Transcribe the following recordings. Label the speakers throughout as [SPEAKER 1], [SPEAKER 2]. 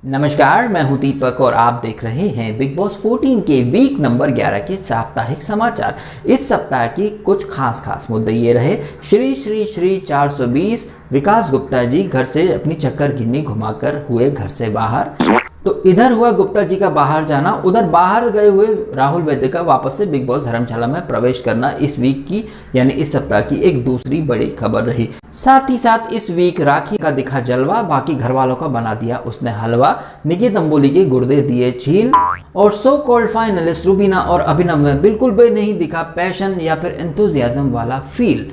[SPEAKER 1] नमस्कार, मैं हूं दीपक और आप देख रहे हैं बिग बॉस 14 के वीक नंबर 11 के साप्ताहिक समाचार। इस सप्ताह की कुछ खास मुद्दे ये रहे। श्री श्री श्री 420 विकास गुप्ता जी घर से अपनी चक्कर गिन्नी घुमाकर हुए घर से बाहर। तो इधर हुआ गुप्ता जी का बाहर जाना, उधर बाहर गए हुए राहुल वैद्य का वापस से बिग बॉस धर्मशाला में प्रवेश करना इस वीक की यानी इस सप्ताह की एक दूसरी बड़ी खबर रही। साथ ही साथ इस वीक राखी का दिखा जलवा, बाकी घर वालों का बना दिया उसने हलवा। निकी तंबोली के गुर्दे दिए छील और सो कॉल्ड फाइनलिस्ट रुबीना और अभिनव में बिल्कुल भी नहीं दिखा पैशन या फिर एंथुजियाज्म वाला फील।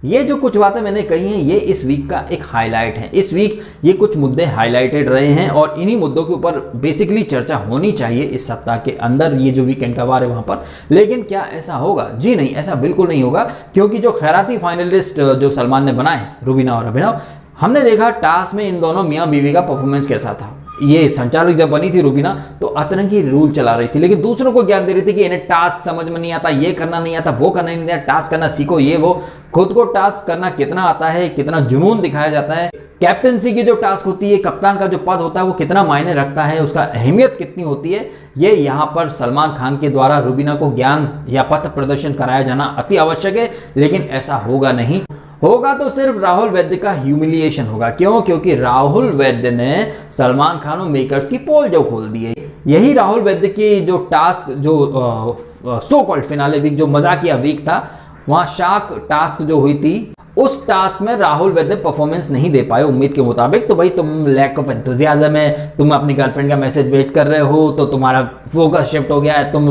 [SPEAKER 1] ये जो कुछ बातें मैंने कही हैं ये इस वीक का एक हाईलाइट है। इस वीक ये कुछ मुद्दे हाईलाइटेड रहे हैं और इन्हीं मुद्दों के ऊपर बेसिकली चर्चा होनी चाहिए इस सप्ताह के अंदर, ये जो वीकेंड का वार है वहां पर। लेकिन क्या ऐसा होगा? जी नहीं, ऐसा बिल्कुल नहीं होगा, क्योंकि जो खैराती फाइनलिस्ट जो सलमान ने बनाए रुबीना और अभिनव, हमने देखा टास्क में इन दोनों मियाँ बीवी का परफॉर्मेंस कैसा था। ये संचालक जब बनी थी रुबीना तो अतरंगी रूल चला रही थी, लेकिन दूसरों को ज्ञान दे रही थी कि इन्हें टास्क समझ में नहीं आता, ये करना नहीं आता, वो करना नहीं आता, टास्क करना सीखो, ये वो। खुद को टास्क करना कितना आता है, कितना जुनून दिखाया जाता है, कैप्टनसी की जो टास्क होती है, कप्तान का जो पद होता है वो कितना मायने रखता है, उसका अहमियत कितनी होती है, ये यहाँ पर सलमान खान के द्वारा रुबीना को ज्ञान या पथ प्रदर्शन कराया जाना अति आवश्यक है। लेकिन ऐसा होगा नहीं, होगा तो सिर्फ राहुल वैद्य का ह्यूमिलिएशन होगा। क्यों? क्योंकि राहुल वैद्य ने सलमान खान और मेकर्स की पोल जो खोल दी है। यही राहुल वैद्य की जो टास्क जो सो कॉल्ड फिनाले वीक जो मजाकिया वीक था, वहां शाक टास्क जो हुई थी, उस टास्क में राहुल वैद्य परफॉर्मेंस नहीं दे पाए उम्मीद के मुताबिक। तो भाई तुम लैक ऑफ एंथुजियाज्म है, तुम अपनी गर्लफ्रेंड का मैसेज वेट कर रहे हो, तो तुम्हारा फोकस शिफ्ट हो गया है, तुम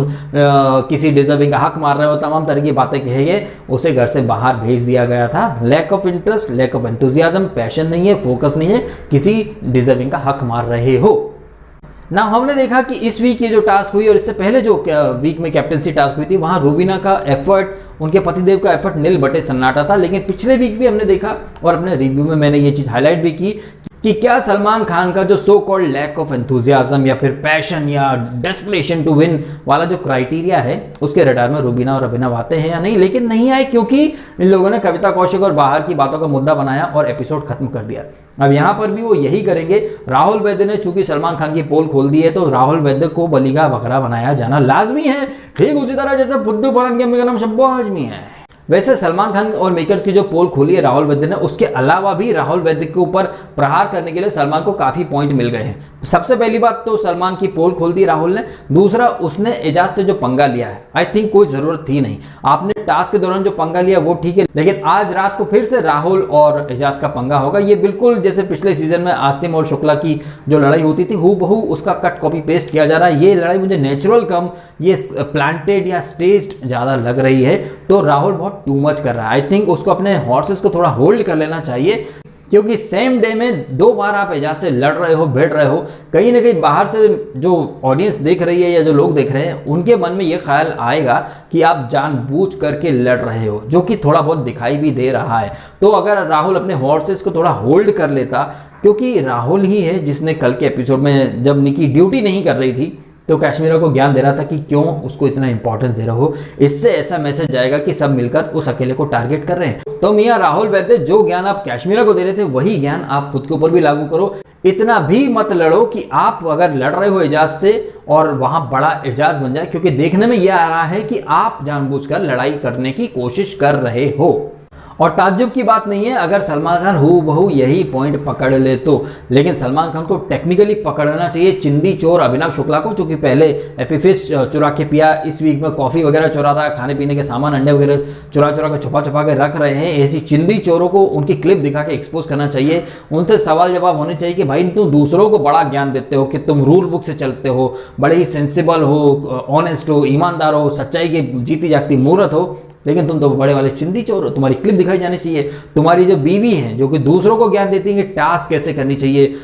[SPEAKER 1] किसी डिजर्विंग का हक मार रहे हो, तमाम तरह की बातें कहेंगे, उसे घर से बाहर भेज दिया गया था। Lack of interest, lack of enthusiasm, passion नहीं है, फोकस नहीं है, किसी डिजर्विंग का हक मार रहे हो ना। हमने देखा कि इस वीक ये जो टास्क हुई और इससे पहले जो वीक में कैप्टनसी टास्क हुई थी, वहां रुबीना का एफर्ट, उनके पतिदेव का एफर्ट नील बटे सन्नाटा था। लेकिन पिछले वीक भी हमने देखा और अपने रिव्यू में मैंने ये चीज हाईलाइट भी की कि क्या सलमान खान का जो so called lack of enthusiasm या फिर पैशन या डेस्परेशन टू विन वाला जो क्राइटेरिया है, उसके रडार में रुबीना और अभिनव आते हैं या नहीं। लेकिन नहीं आए, क्योंकि इन लोगों ने कविता कौशिक और बाहर की बातों का मुद्दा बनाया और एपिसोड खत्म कर दिया। अब यहां पर भी वो यही करेंगे। राहुल वैद्य ने चूंकि सलमान खान की पोल खोल दी है, तो राहुल वैद्य को बली का बकरा बनाया जाना लाजमी है, ठीक उसी तरह जैसे फुद्दू फरन के मेरा नाम शब्बो आजमी है। वैसे सलमान खान और मेकर्स की जो पोल खोली है राहुल वैद्य ने, उसके अलावा भी राहुल वैद्य के ऊपर प्रहार करने के लिए सलमान को काफी पॉइंट मिल गए हैं। सबसे पहली बात तो सलमान की पोल खोल दी राहुल ने। दूसरा, उसने एजाज से जो पंगा लिया है, आई थिंक कोई जरूरत थी नहीं। आपने टास्क के दौरान जो पंगा लिया वो ठीक है, लेकिन आज रात को फिर से राहुल और एजाज का पंगा होगा। ये बिल्कुल जैसे पिछले सीजन में आसिम और शुक्ला की जो लड़ाई होती थी, हूबहू उसका कट कॉपी पेस्ट किया जा रहा है। ये लड़ाई मुझे नेचुरल कम ये प्लांटेड या स्टेज्ड ज्यादा लग रही है। तो राहुल बहुत टू मच कर रहा है। आई थिंक उसको अपने हॉर्सेस को थोड़ा होल्ड कर लेना चाहिए, क्योंकि सेम डे में दो बार आप एजाज से लड़ रहे हो, भिड़ रहे हो। कहीं ना कहीं बाहर से जो ऑडियंस देख रही है या जो लोग देख रहे हैं, उनके मन में ये ख्याल आएगा कि आप जानबूझ करके लड़ रहे हो, जो कि थोड़ा बहुत दिखाई भी दे रहा है। तो अगर राहुल अपने हॉर्सेस को थोड़ा होल्ड कर लेता, क्योंकि राहुल ही है जिसने कल के एपिसोड में जब निकी ड्यूटी नहीं कर रही थी तो कैश्मीरा को ज्ञान दे रहा था कि क्यों उसको इतना इंपॉर्टेंस दे रहे हो। इससे ऐसा मैसेज जाएगा कि सब मिलकर उस अकेले को टारगेट कर रहे हैं। तो मियां राहुल वैद्य, जो ज्ञान आप कैश्मीरा को दे रहे थे वही ज्ञान आप खुद के ऊपर भी लागू करो। इतना भी मत लड़ो कि आप अगर लड़ रहे हो एजाज से और वहां बड़ा एजाज बन जाए, क्योंकि देखने में यह आ रहा है कि आप जानबूझकर लड़ाई करने की कोशिश कर रहे हो। और ताज्जुब की बात नहीं है अगर सलमान खान हूबहू यही पॉइंट पकड़ ले तो, लेकिन सलमान खान को टेक्निकली पकड़ना चाहिए चिंदी चोर अभिनव शुक्ला को, जो कि पहले एपीफिश चुरा के पिया, इस वीक में कॉफी वगैरह चुरा रहा है, खाने पीने के सामान अंडे वगैरह चुरा के छुपा के रख रहे हैं। ऐसी चिंदी चोरों को उनकी क्लिप दिखा के एक्सपोज करना चाहिए। उनसे सवाल जवाब होने चाहिए कि भाई तुम दूसरों को बड़ा ज्ञान देते हो कि तुम रूल बुक से चलते हो, बड़े ही सेंसिबल हो, ऑनेस्ट हो, ईमानदार हो, सच्चाई की जीती जागती मूर्त हो, लेकिन तुम तो बड़े वाले चिंदी चोर हो। तुम्हारी क्लिप दिखाई जानी चाहिए। तुम्हारी जो बीवी है जो कि दूसरों को ज्ञान देती है कि टास्क कैसे करनी चाहिए,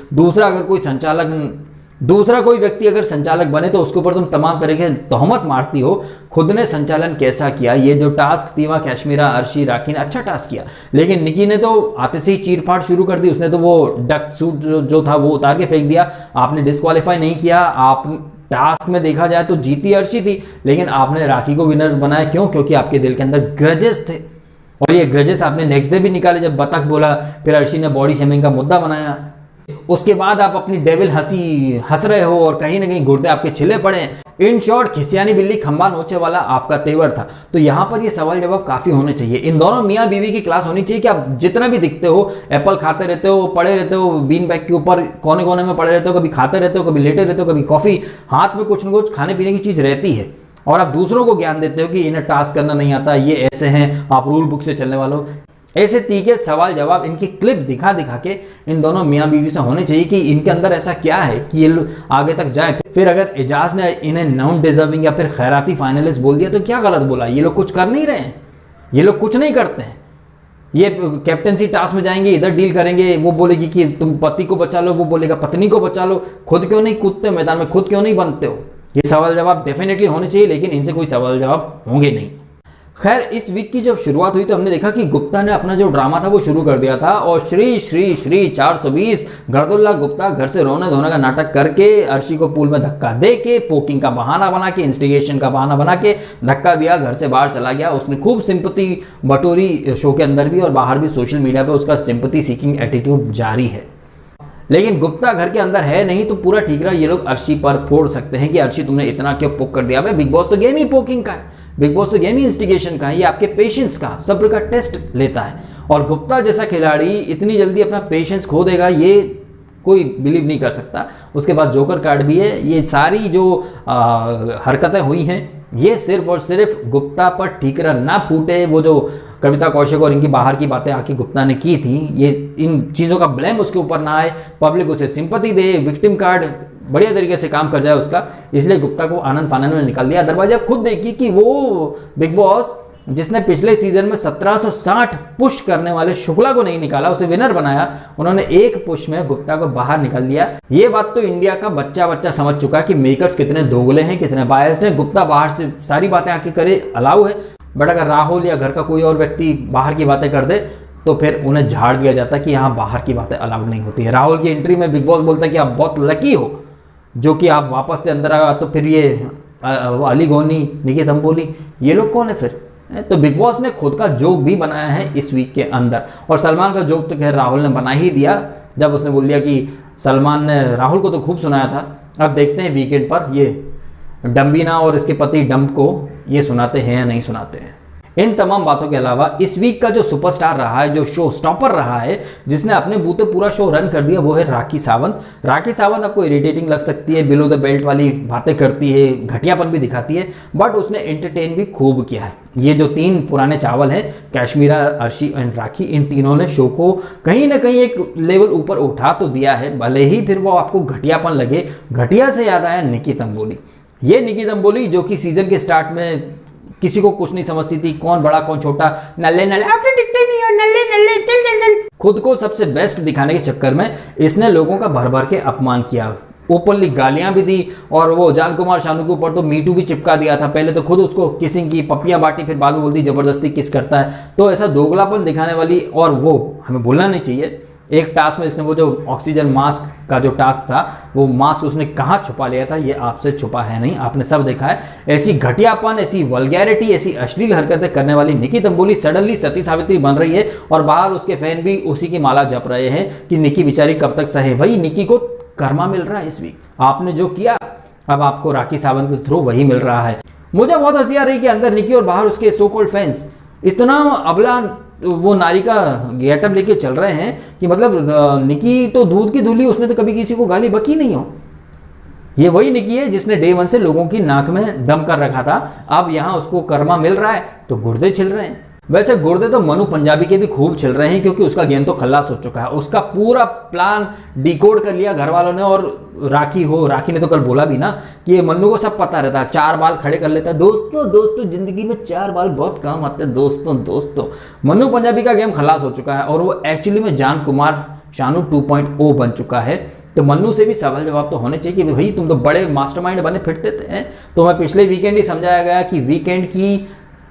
[SPEAKER 1] दूसरा कोई व्यक्ति अगर संचालक बने तो उसके ऊपर तुम तमाम तरह के तोहमत मारती हो। खुद ने संचालन कैसा किया, ये जो टास्क थी वहां कैश्मीरा, अर्शी, राखी ने अच्छा टास्क किया, लेकिन निकी ने तो आते से ही चीरफाड़ शुरू कर दी। उसने तो वो डक सूट जो था वो उतार के फेंक दिया। आपने डिस्क्वालीफाई नहीं किया। आप टास्क में देखा जाए तो जीती अर्शी थी, लेकिन आपने राखी को विनर बनाया। क्यों? क्योंकि आपके दिल के अंदर ग्रजेस थे। और ये ग्रजेस आपने नेक्स्ट डे भी निकाले जब बतख बोला, फिर अर्शी ने बॉडी शेमिंग का मुद्दा बनाया। उसके बाद आप अपनी डेविल हंसी हंस रहे हो और कहीं ना कहीं गुर्दे आपके छिले पड़े। इन शॉर्ट खिसियानी बिल्ली खंबा नोचे वाला आपका तेवर था। तो यहां पर ये सवाल जवाब काफी होने चाहिए। इन दोनों मियाँ बीवी की क्लास होनी चाहिए कि आप जितना भी दिखते हो, एप्पल खाते रहते हो, पड़े रहते हो बीन बैग के ऊपर कोने कोने में पड़े रहते हो, कभी खाते रहते हो, कभी लेटे रहते हो, कभी कॉफी, हाथ में कुछ न कुछ खाने पीने की चीज रहती है, और आप दूसरों को ज्ञान देते हो कि इन्हें टास्क करना नहीं आता, ये ऐसे हैं, आप रूल बुक से चलने वालों। ऐसे तीखे सवाल जवाब इनकी क्लिप दिखा दिखा के इन दोनों मियाँ बीवी से होने चाहिए कि इनके अंदर ऐसा क्या है कि ये आगे तक जाए। फिर अगर एजाज ने इन्हें नॉन डिजर्विंग या फिर खैराती फाइनलिस्ट बोल दिया तो क्या गलत बोला? ये लोग कुछ कर नहीं रहे हैं, ये लोग कुछ नहीं करते हैं। ये कैप्टनसी टास्क में जाएंगे, इधर डील करेंगे, वो बोलेगी कि तुम पति को बचा लो, वो बोलेगा पत्नी को बचा लो। खुद क्यों नहीं कूदते मैदान में, खुद क्यों नहीं बनते हो? ये सवाल जवाब डेफिनेटली होने चाहिए, लेकिन इनसे कोई सवाल जवाब होंगे नहीं। खैर, इस वीक की जब शुरुआत हुई तो हमने देखा कि गुप्ता ने अपना जो ड्रामा था वो शुरू कर दिया था, और श्री श्री श्री 420 गर्दुल्ला गुप्ता घर से रोने धोने का नाटक करके अर्शी को पूल में धक्का दे के, पोकिंग का बहाना बना के, इंस्टिगेशन का बहाना बना के धक्का दिया, घर से बाहर चला गया। उसने खूब सिंपैथी बटोरी शो के अंदर भी और बाहर भी। सोशल मीडिया पर उसका सिंपैथी सीकिंग एटीट्यूड जारी है। लेकिन गुप्ता घर के अंदर है नहीं तो पूरा ठीक रहा। ये लोग अर्शी पर फोड़ सकते हैं कि अर्शी तुमने इतना क्यों पोक कर दिया। भाई बिग बॉस तो गेम ही पोकिंग का है, बिग बॉस तो गेम ही इंस्टिगेशन का है, ये आपके पेशेंस का, सब्र का टेस्ट लेता है। और गुप्ता जैसा खिलाड़ी इतनी जल्दी अपना पेशेंस खो देगा ये कोई बिलीव नहीं कर सकता। उसके बाद जोकर कार्ड भी है। ये सारी जो हरकतें हुई हैं ये सिर्फ और सिर्फ गुप्ता पर ठीकरा ना फूटे। वो जो कविता कौशिक और इनकी बाहर की बातें आके गुप्ता ने की थी, ये इन चीज़ों का ब्लेम उसके ऊपर ना आए, पब्लिक उसे सिंपैथी दे, विक्टिम कार्ड बढ़िया तरीके से काम कर जाए उसका, इसलिए गुप्ता को आनंद फानंद में निकाल दिया। अदरवाइज आप खुद देखिए कि वो बिग बॉस जिसने पिछले सीजन में 1760 पुश करने वाले शुक्ला को नहीं निकाला, उसे विनर बनाया, उन्होंने एक पुश में गुप्ता को बाहर निकाल दिया। ये बात तो इंडिया का बच्चा बच्चा समझ चुका कि मेकर्स कितने दोगले हैं, कितने बायस्ड हैं। गुप्ता बाहर से सारी बातें आके करे अलाउ है, बट अगर राहुल या घर का कोई और व्यक्ति बाहर की बातें कर दे तो फिर उन्हें झाड़ दिया जाता है कि यहाँ बाहर की बातें अलाउड नहीं होती है। राहुल की एंट्री में बिग बॉस बोलता है कि आप बहुत लकी हो जो कि आप वापस से अंदर आया। तो फिर ये अली गोनी, निकी तंबोली, ये लोग कौन है फिर? तो बिग बॉस ने खुद का जोक भी बनाया है इस वीक के अंदर। और सलमान का जोक तो खैर राहुल ने बना ही दिया जब उसने बोल दिया कि सलमान ने राहुल को तो खूब सुनाया था। अब देखते हैं वीकेंड पर ये डम्बीना और इसके पति डम्ब को ये सुनाते हैं या नहीं सुनाते हैं। इन तमाम बातों के अलावा इस वीक का जो सुपरस्टार रहा है, जो शो स्टॉपर रहा है, जिसने अपने बूते पूरा शो रन कर दिया, वो है राखी सावंत। राखी सावंत आपको इरिटेटिंग लग सकती है, बिलो द बेल्ट वाली बातें करती है, घटियापन भी दिखाती है, बट उसने एंटरटेन भी खूब किया है। ये जो तीन पुराने चावल हैं, कश्मीरा, अर्शी एंड राखी, इन तीनों ने शो को कहीं ना कहीं एक लेवल ऊपर उठा तो दिया है, भले ही फिर वो आपको घटियापन लगे। घटिया से याद आया निकी तंबोली। ये निकी तंबोली जो कि सीजन के स्टार्ट में किसी को कुछ नहीं समझती थी, कौन बड़ा कौन छोटा, नल्ले नल्ले आप तो दिखते नहीं हो, नल्ले नल्ले चल चल चल। खुद को सबसे बेस्ट दिखाने के चक्कर में इसने लोगों का भर भर के अपमान किया, ओपनली गालियां भी दी, और वो जान कुमार शानू के ऊपर तो मीटू भी चिपका दिया था। पहले तो खुद उसको किसिंग की पप्पियां बांटी, फिर बाद में बोलती जबरदस्ती किस करता है। तो ऐसा दोगलापन दिखाने वाली, और वो हमें भूलना नहीं चाहिए एक टास्क में इसने वो जो ऑक्सीजन मास्क का जो टास्क था, वो मास्क उसने कहाँ छुपा लिया था, ये आपसे छुपा है नहीं, आपने सब देखा है। ऐसी घटियापन, ऐसी वल्गैरिटी, ऐसी अश्लील हरकतें करने वाली निकी तंबोली सडनली सती सावित्री बन रही है, और बाहर उसके फैन भी उसी की माला जप रहे हैं कि निकी बेचारी कब तक सहे। भाई निकी को कर्मा मिल रहा है इस वीक, आपने जो किया अब आपको राखी सावंत के थ्रू वही मिल रहा है। मुझे बहुत हंसी आ रही कि अंदर निकी और बाहर उसके सो कॉल्ड फैंस इतना अबला वो नारी का गेटअप लेके चल रहे हैं कि मतलब निकी तो दूध की धुली, उसने तो कभी किसी को गाली बकी नहीं हो। ये वही निकी है जिसने डे 1 से लोगों की नाक में दम कर रखा था, अब यहां उसको कर्मा मिल रहा है तो गुर्दे छिल रहे हैं। वैसे गुर्दे तो मनु पंजाबी के भी खूब छिल रहे हैं, क्योंकि उसका गेम तो खल्लास हो चुका है। उसका पूरा प्लान डिकोड कर लिया घर वालों ने, और राखी ने तो कल बोला भी ना कि ये मन्नू को सब पता रहता है, 4 बाल खड़े कर लेता है। दोस्तों जिंदगी में 4 बाल बहुत काम आते हैं दोस्तों। मन्नू पंजाबी का गेम खल्लास हो चुका है, और वो एक्चुअली में जान कुमार शानू 2.0 बन चुका है। तो मन्नू से भी सवाल जवाब तो होने चाहिए कि भाई तुम तो बड़े मास्टरमाइंड बने फिरते थे। तो मैं पिछले वीकेंड ही समझाया गया कि वीकेंड की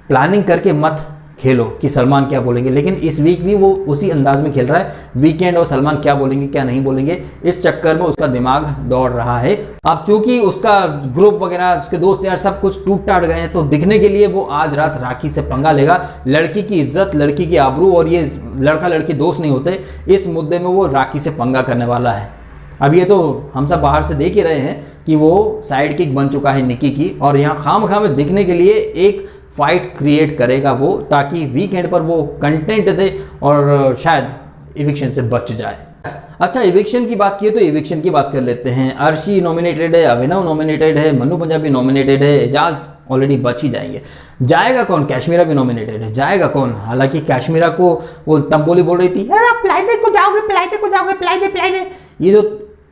[SPEAKER 1] प्लानिंग करके मत खेलो कि सलमान क्या बोलेंगे, लेकिन इस वीक भी वो उसी अंदाज में खेल रहा है, वीकेंड और सलमान क्या बोलेंगे क्या नहीं बोलेंगे, इस चक्कर में उसका दिमाग दौड़ रहा है। अब चूंकि उसका ग्रुप वगैरह, उसके दोस्त यार सब कुछ टूट टाट गए हैं, तो दिखने के लिए वो आज रात राखी से पंगा लेगा। लड़की की इज्जत, लड़की की आबरू, और ये लड़का लड़की दोस्त नहीं होते, इस मुद्दे में वो राखी से पंगा करने वाला है। अब ये तो हम सब बाहर से देख ही रहे हैं कि वो साइड किक बन चुका है निकी की, और यहाँ खाम में दिखने के लिए एक फाइट क्रिएट करेगा वो, ताकि वीकेंड पर वो कंटेंट दे और शायद इविक्शन से बच जाए। अच्छा, इविक्शन की बात की तो इविक्शन की बात कर लेते हैं। अर्शी नॉमिनेटेड है, अभिनव नॉमिनेटेड है, मन्नू पंजाबी नॉमिनेटेड है, एजाज ऑलरेडी बच ही जाएंगे। जाएगा कौन? कैशमीरा भी नॉमिनेटेड है, जाएगा कौन? हालांकि कैशमीरा को वो तंबोली बोल रही थी प्लाइदे को जाओगे, प्लाइदे को जाओगे, प्लाइदे प्लाइदे, ये जो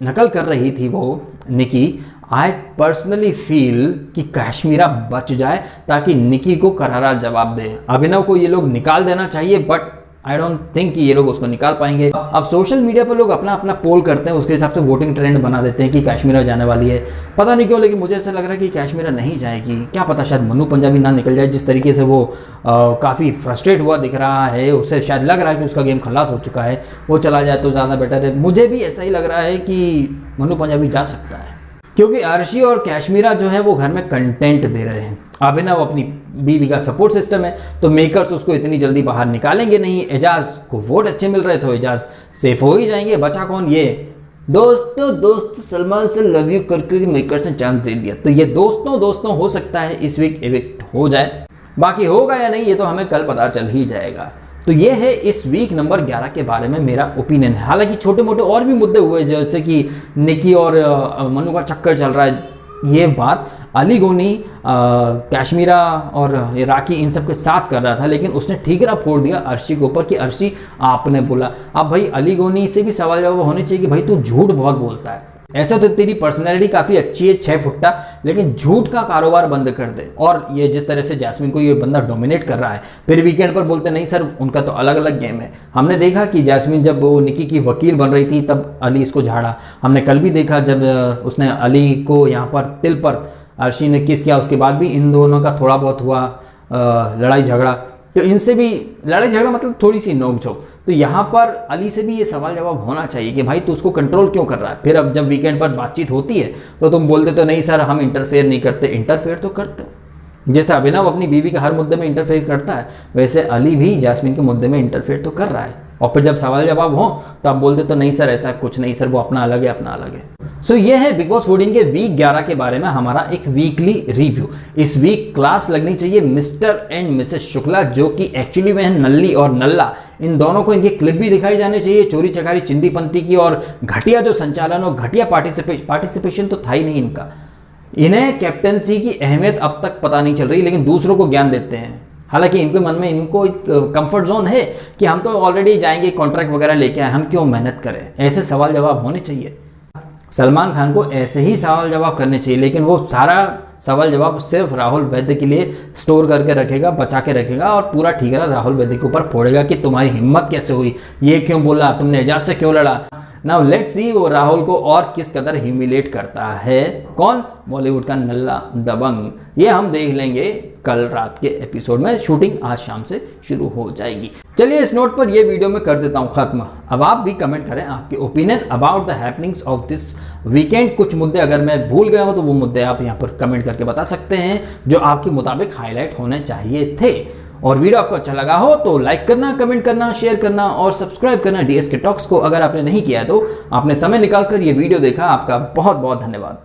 [SPEAKER 1] नकल कर रही थी वो निकी। आई पर्सनली फील कि कैशमीरा बच जाए ताकि निकी को करारा जवाब दे। अभिनव को ये लोग निकाल देना चाहिए, बट आई डोंट थिंक कि ये लोग उसको निकाल पाएंगे। अब सोशल मीडिया पर लोग अपना अपना पोल करते हैं, उसके हिसाब से वोटिंग ट्रेंड बना देते हैं कि कैशमीरा जाने वाली है। पता नहीं क्यों, लेकिन मुझे ऐसा लग रहा है कि कैशमीरा नहीं जाएगी। क्या पता शायद मन्नू पंजाबी ना निकल जाए। जिस तरीके से वो काफ़ी फ्रस्ट्रेट हुआ दिख रहा है, उससे शायद लग रहा है कि उसका गेम खलास हो चुका है, वो चला जाए तो ज़्यादा बेटर है। मुझे भी ऐसा ही लग रहा है कि मन्नू पंजाबी जा सकता है, क्योंकि अर्शी और कैशमीरा जो है वो घर में कंटेंट दे रहे हैं। अभिनव अपनी बीवी का सपोर्ट सिस्टम है, तो मेकर्स उसको इतनी जल्दी बाहर निकालेंगे नहीं। एजाज को वोट अच्छे मिल रहे, तो एजाज सेफ हो ही जाएंगे। बचा कौन? ये दोस्त सलमान से लव यू करके मेकर्स ने चांस दे दिया, तो ये दोस्तों हो सकता है इस वीक इविक्ट हो जाए। बाकी होगा या नहीं ये तो हमें कल पता चल ही जाएगा। तो ये है इस वीक नंबर 11 के बारे में मेरा ओपिनियन है। हालांकि छोटे मोटे और भी मुद्दे हुए, जैसे कि निकी और मन्नू का चक्कर चल रहा है, ये बात अली गोनी कैशमीरा और राखी इन सब के साथ कर रहा था, लेकिन उसने ठीकरा फोड़ दिया अर्शी के ऊपर कि अर्शी आपने बोला। अब भाई अली गोनी से भी सवाल जवाब होने चाहिए कि भाई तू झूठ बहुत बोलता है, ऐसा तो तेरी पर्सनैलिटी काफ़ी अच्छी है 6 फुट्टा, लेकिन झूठ का कारोबार बंद कर दे। और ये जिस तरह से जैस्मिन को ये बंदा डोमिनेट कर रहा है, फिर वीकेंड पर बोलते नहीं सर उनका तो अलग अलग गेम है। हमने देखा कि जैस्मिन जब वो निकी की वकील बन रही थी तब अली इसको झाड़ा। हमने कल भी देखा जब उसने अली को यहाँ पर तिल पर अर्शी ने किस किया, उसके बाद भी इन दोनों का थोड़ा बहुत हुआ लड़ाई झगड़ा। तो इनसे भी लड़ाई झगड़ा मतलब थोड़ी सी नोक झोंक, तो यहाँ पर अली से भी ये सवाल जवाब होना चाहिए कि भाई तू उसको कंट्रोल क्यों कर रहा है। फिर अब जब वीकेंड पर बातचीत होती है तो तुम बोलते तो नहीं सर हम इंटरफेयर नहीं करते। इंटरफेयर तो करते, जैसे अभिनव अपनी बीवी के हर मुद्दे में इंटरफेयर करता है, वैसे अली भी जैस्मिन के मुद्दे में इंटरफेयर तो कर रहा है। और फिर जब सवाल जवाब हो तो आप बोलते तो नहीं सर ऐसा कुछ नहीं सर, वो अपना अलग है अपना अलग है। सो ये है बिग बॉस 14 के वीक 11 के बारे में हमारा एक वीकली रिव्यू। इस वीक क्लास लगनी चाहिए मिस्टर एंड मिसेस शुक्ला, जो कि एक्चुअली में है नल्ली और नल्ला। इन दोनों को इनके क्लिप भी दिखाई जाने चाहिए, चोरी चकारी चिंदीपंती की, और घटिया जो संचालन और घटिया पार्टिसिपेशन तो था ही नहीं इनका। इन्हें कैप्टनसी की अहमियत अब तक पता नहीं चल रही, लेकिन दूसरों को ज्ञान देते हैं। हालांकि इनके मन में इनको एक कंफर्ट जोन है कि हम तो ऑलरेडी जाएंगे कॉन्ट्रैक्ट वगैरह लेके आए, हम क्यों मेहनत करें। ऐसे सवाल जवाब होने चाहिए। सलमान खान को ऐसे ही सवाल जवाब करने चाहिए, लेकिन वो सारा सवाल जवाब सिर्फ राहुल वैद्य के लिए स्टोर करके रखेगा, बचा के रखेगा, और पूरा ठीकरा राहुल वैद्य के ऊपर फोड़ेगा कि तुम्हारी हिम्मत कैसे हुई, ये क्यों बोला, तुमने एजाज से क्यों लड़ा। नाउ लेट्स सी वो राहुल को और किस कदर ह्यूमिलेट करता है। कौन? बॉलीवुड का नल्ला दबंग। ये हम देख लेंगे कल रात के एपिसोड में। शूटिंग आज शाम से शुरू हो जाएगी। चलिए इस नोट पर ये वीडियो में कर देता हूं खत्म। अब आप भी कमेंट करें आपके opinion about the happenings of this weekend. कुछ मुद्दे अगर मैं भूल गया हूं तो वो मुद्दे आप यहाँ पर कमेंट करके बता सकते हैं जो आपके मुताबिक हाईलाइट होने चाहिए थे। और वीडियो आपको अच्छा लगा हो तो लाइक करना, कमेंट करना, शेयर करना और सब्सक्राइब करना DSK टॉक्स को अगर आपने नहीं किया है तो। आपने समय निकालकर ये वीडियो देखा, आपका बहुत बहुत धन्यवाद।